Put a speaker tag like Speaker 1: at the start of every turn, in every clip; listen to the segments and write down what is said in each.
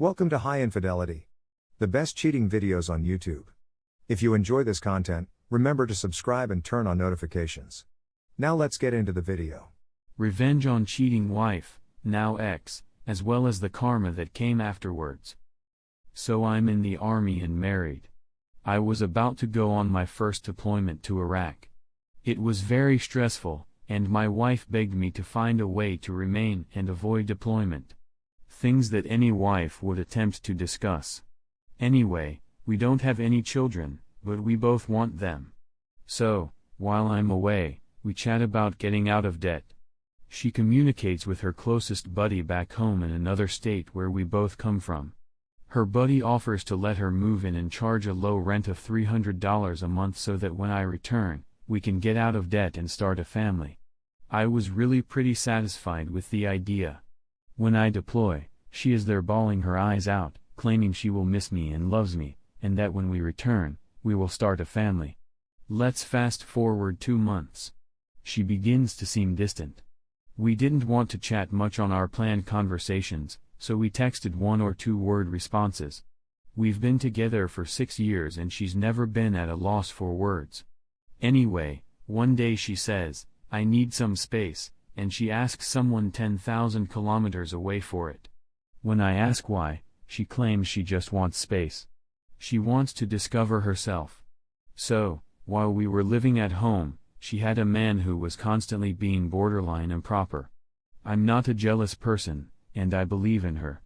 Speaker 1: Welcome to High Infidelity, the best cheating videos on YouTube. If you enjoy this content, remember to subscribe and turn on notifications. Now let's get into the video.
Speaker 2: Revenge on cheating wife, now ex, as well as the karma that came afterwards. So I'm in the army and married. I was about to go on my first deployment to Iraq. It was very stressful, and my wife begged me to find a way to remain and avoid deployment. Things that any wife would attempt to discuss. Anyway, we don't have any children, but we both want them. So, while I'm away, we chat about getting out of debt. She communicates with her closest buddy back home in another state where we both come from. Her buddy offers to let her move in and charge a low rent of $300 a month so that when I return, we can get out of debt and start a family. I was really pretty satisfied with the idea. When I deploy, she is there bawling her eyes out, claiming she will miss me and loves me, and that when we return, we will start a family. Let's fast forward 2 months. She begins to seem distant. We didn't want to chat much on our planned conversations, so we texted 1 or 2 word responses. We've been together for 6 years and she's never been at a loss for words. Anyway, one day she says, "I need some space," and she asks someone 10,000 kilometers away for it. When I ask why, she claims she just wants space. She wants to discover herself. So, while we were living at home, she had a man who was constantly being borderline improper. I'm not a jealous person, and I believe in her.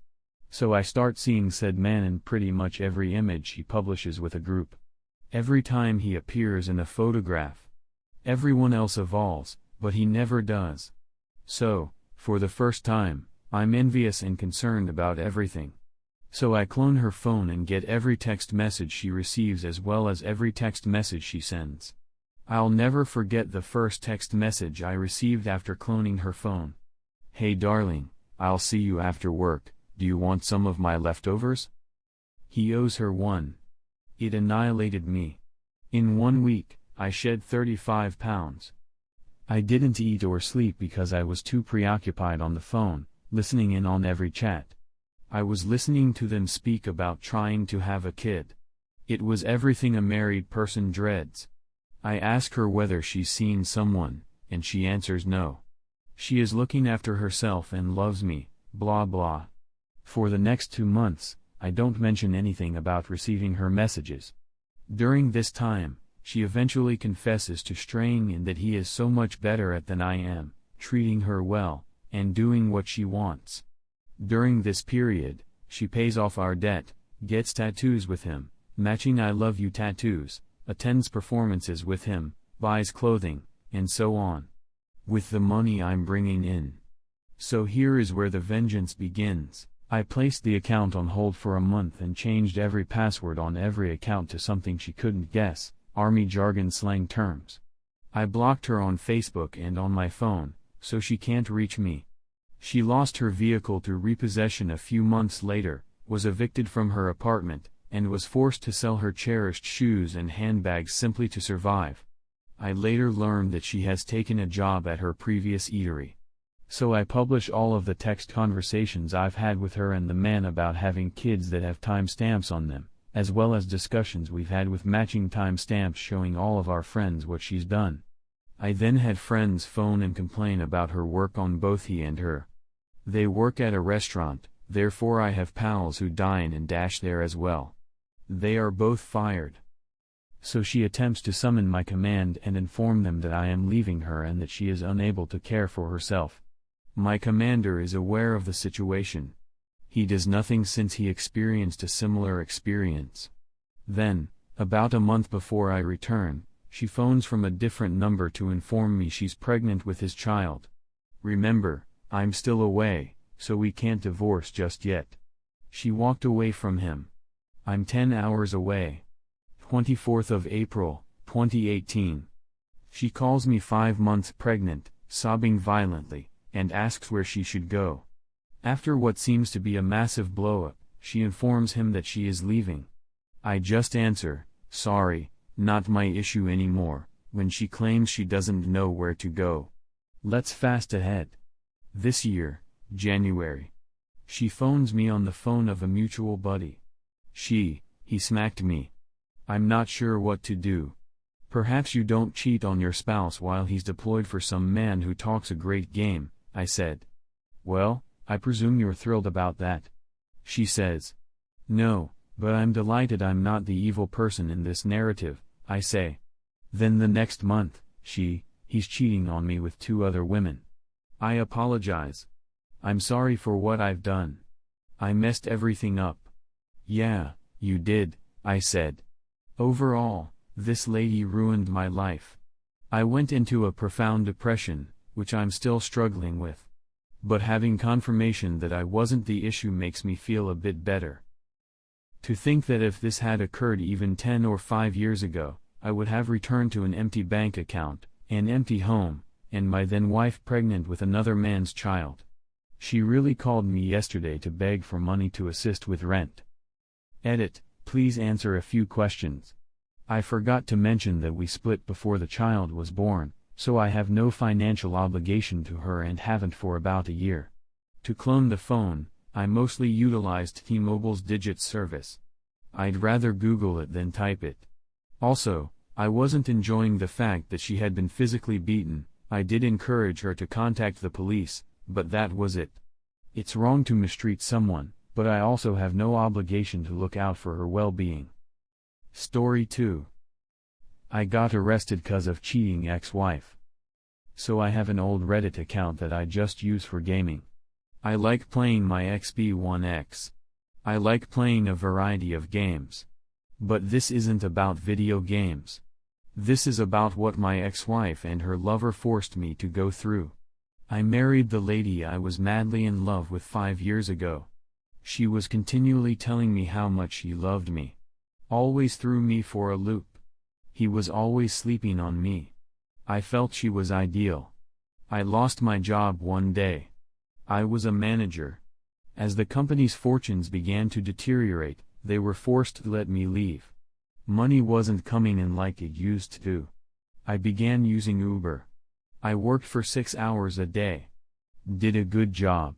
Speaker 2: So I start seeing said man in pretty much every image she publishes with a group. Every time he appears in a photograph. Everyone else evolves, but he never does. So, for the first time, I'm envious and concerned about everything. So I clone her phone and get every text message she receives as well as every text message she sends. I'll never forget the first text message I received after cloning her phone. "Hey darling, I'll see you after work, do you want some of my leftovers?" He owes her one. It annihilated me. In 1 week, I shed 35 pounds. I didn't eat or sleep because I was too preoccupied on the phone, listening in on every chat. I was listening to them speak about trying to have a kid. It was everything a married person dreads. I ask her whether she's seen someone, and she answers no. She is looking after herself and loves me, blah blah. For the next 2 months, I don't mention anything about receiving her messages. During this time, she eventually confesses to straying and that he is so much better at than I am, treating her well, and doing what she wants. During this period, she pays off our debt, gets tattoos with him, matching I love you tattoos, attends performances with him, buys clothing, and so on. With the money I'm bringing in. So here is where the vengeance begins. I placed the account on hold for a month and changed every password on every account to something she couldn't guess, army jargon slang terms. I blocked her on Facebook and on my phone, so she can't reach me. She lost her vehicle to repossession a few months later, was evicted from her apartment, and was forced to sell her cherished shoes and handbags simply to survive. I later learned that she has taken a job at her previous eatery. So I publish all of the text conversations I've had with her and the man about having kids that have timestamps on them, as well as discussions we've had with matching timestamps showing all of our friends what she's done. I then had friends phone and complain about her work on both he and her. They work at a restaurant, therefore I have pals who dine and dash there as well. They are both fired. So she attempts to summon my command and inform them that I am leaving her and that she is unable to care for herself. My commander is aware of the situation. He does nothing since he experienced a similar experience. Then, about a month before I return, she phones from a different number to inform me she's pregnant with his child. Remember, I'm still away, so we can't divorce just yet. She walked away from him. I'm 10 hours away. 24th of April, 2018. She calls me 5 months pregnant, sobbing violently, and asks where she should go. After what seems to be a massive blow-up, she informs him that she is leaving. I just answer, "Sorry, not my issue anymore," when she claims she doesn't know where to go. Let's fast ahead. This year, January. She phones me on the phone of a mutual buddy. He smacked me. I'm not sure what to do. Perhaps you don't cheat on your spouse while he's deployed for some man who talks a great game, I said. Well, I presume you're thrilled about that. She says. No, but I'm delighted I'm not the evil person in this narrative, I say. Then the next month, he's cheating on me with 2 other women. I apologize. I'm sorry for what I've done. I messed everything up. Yeah, you did, I said. Overall, this lady ruined my life. I went into a profound depression, which I'm still struggling with. But having confirmation that I wasn't the issue makes me feel a bit better. To think that if this had occurred even 10 or 5 years ago, I would have returned to an empty bank account, an empty home, and my then wife pregnant with another man's child. She really called me yesterday to beg for money to assist with rent. Edit, please answer a few questions. I forgot to mention that we split before the child was born, so I have no financial obligation to her and haven't for about a year. To clone the phone, I mostly utilized T-Mobile's digit service. I'd rather Google it than type it. Also, I wasn't enjoying the fact that she had been physically beaten. I did encourage her to contact the police, but that was it. It's wrong to mistreat someone, but I also have no obligation to look out for her well-being. Story 2. I got arrested 'cause of cheating ex-wife. So I have an old Reddit account that I just use for gaming. I like playing my XP1X. I like playing a variety of games. But this isn't about video games. This is about what my ex-wife and her lover forced me to go through. I married the lady I was madly in love with 5 years ago. She was continually telling me how much she loved me. Always threw me for a loop. He was always sleeping on me. I felt she was ideal. I lost my job one day. I was a manager. As the company's fortunes began to deteriorate, they were forced to let me leave. Money wasn't coming in like it used to. I began using Uber. I worked for 6 hours a day. Did a good job.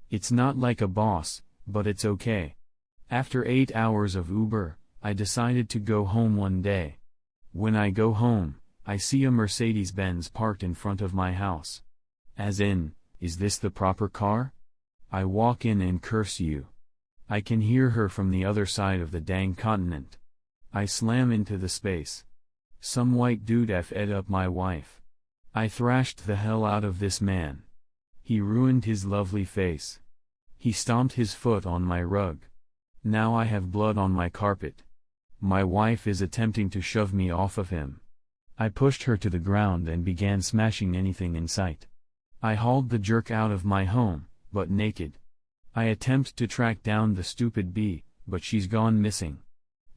Speaker 2: It's not like a boss, but it's okay. After 8 hours of Uber, I decided to go home one day. When I go home, I see a Mercedes-Benz parked in front of my house. As in, is this the proper car? I walk in and curse you. I can hear her from the other side of the dang continent. I slam into the space. Some white dude F'd up my wife. I thrashed the hell out of this man. He ruined his lovely face. He stomped his foot on my rug. Now I have blood on my carpet. My wife is attempting to shove me off of him. I pushed her to the ground and began smashing anything in sight. I hauled the jerk out of my home, but naked. I attempt to track down the stupid bee, but she's gone missing.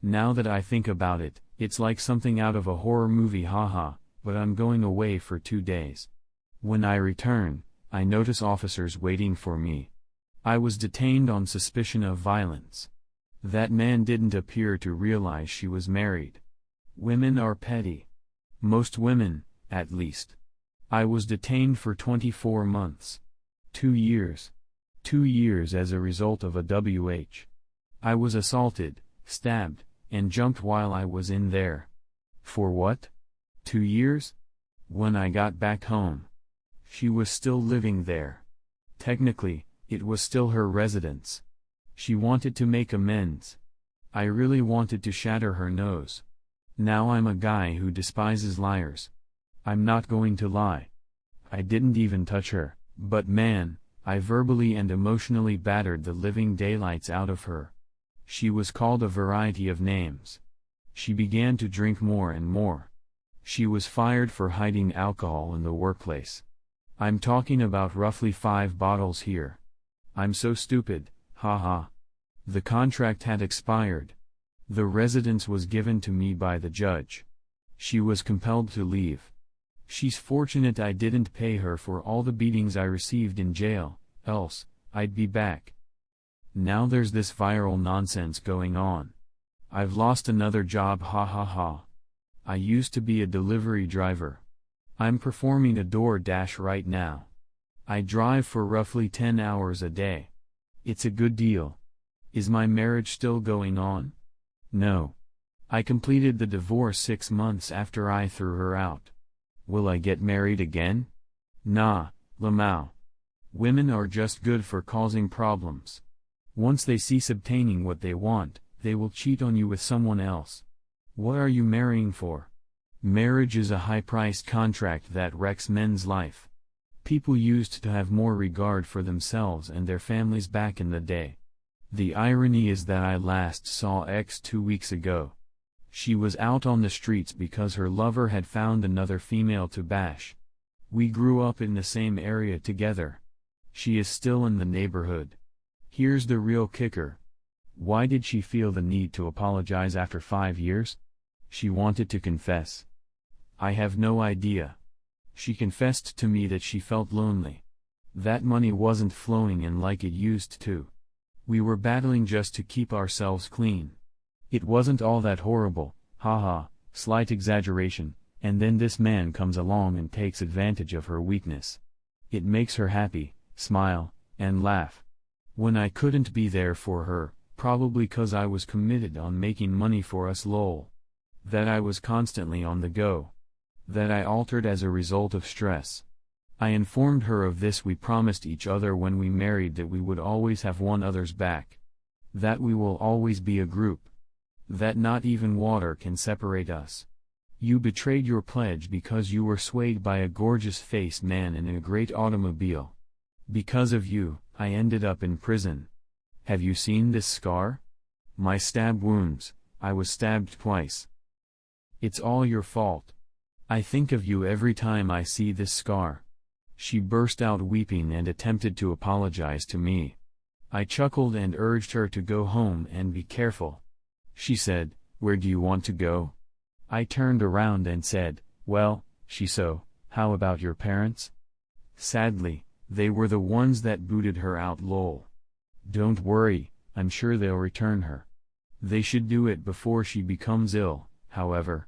Speaker 2: Now that I think about it, it's like something out of a horror movie, haha, but I'm going away for 2 days. When I return, I notice officers waiting for me. I was detained on suspicion of violence. That man didn't appear to realize she was married. Women are petty. Most women, at least. I was detained for 24 months. 2 years. 2 years as a result of a WH. I was assaulted, stabbed, and jumped while I was in there. For what? 2 years? When I got back home, she was still living there. Technically, it was still her residence. She wanted to make amends. I really wanted to shatter her nose. Now I'm a guy who despises liars. I'm not going to lie. I didn't even touch her, but man, I verbally and emotionally battered the living daylights out of her. She was called a variety of names. She began to drink more and more. She was fired for hiding alcohol in the workplace. I'm talking about roughly 5 bottles here. I'm so stupid, haha. The contract had expired. The residence was given to me by the judge. She was compelled to leave. She's fortunate I didn't pay her for all the beatings I received in jail, else, I'd be back. Now there's this viral nonsense going on. I've lost another job, ha ha ha. I used to be a delivery driver. I'm performing a DoorDash right now. I drive for roughly 10 hours a day. It's a good deal. Is my marriage still going on? No. I completed the divorce 6 months after I threw her out. Will I get married again? Nah, Lamau. Women are just good for causing problems. Once they cease obtaining what they want, they will cheat on you with someone else. What are you marrying for? Marriage is a high-priced contract that wrecks men's life. People used to have more regard for themselves and their families back in the day. The irony is that I last saw X 2 weeks ago. She was out on the streets because her lover had found another female to bash. We grew up in the same area together. She is still in the neighborhood. Here's the real kicker. Why did she feel the need to apologize after 5 years? She wanted to confess. I have no idea. She confessed to me that she felt lonely. That money wasn't flowing in like it used to. We were battling just to keep ourselves clean. It wasn't all that horrible, haha, slight exaggeration, and then this man comes along and takes advantage of her weakness. It makes her happy, smile, and laugh. When I couldn't be there for her, probably 'cause I was committed on making money for us lol. That I was constantly on the go. That I altered as a result of stress. I informed her of this. We promised each other when we married that we would always have one other's back. That we will always be a group. That not even water can separate us. You betrayed your pledge because you were swayed by a gorgeous-faced man in a great automobile. Because of you, I ended up in prison. Have you seen this scar? My stab wounds. I was stabbed twice. It's all your fault. I think of you every time I see this scar. She burst out weeping and attempted to apologize to me. I chuckled and urged her to go home and be careful. She said, "Where do you want to go?" I turned around and said, "Well, so, how about your parents?" Sadly, they were the ones that booted her out lol. Don't worry, I'm sure they'll return her. They should do it before she becomes ill, however.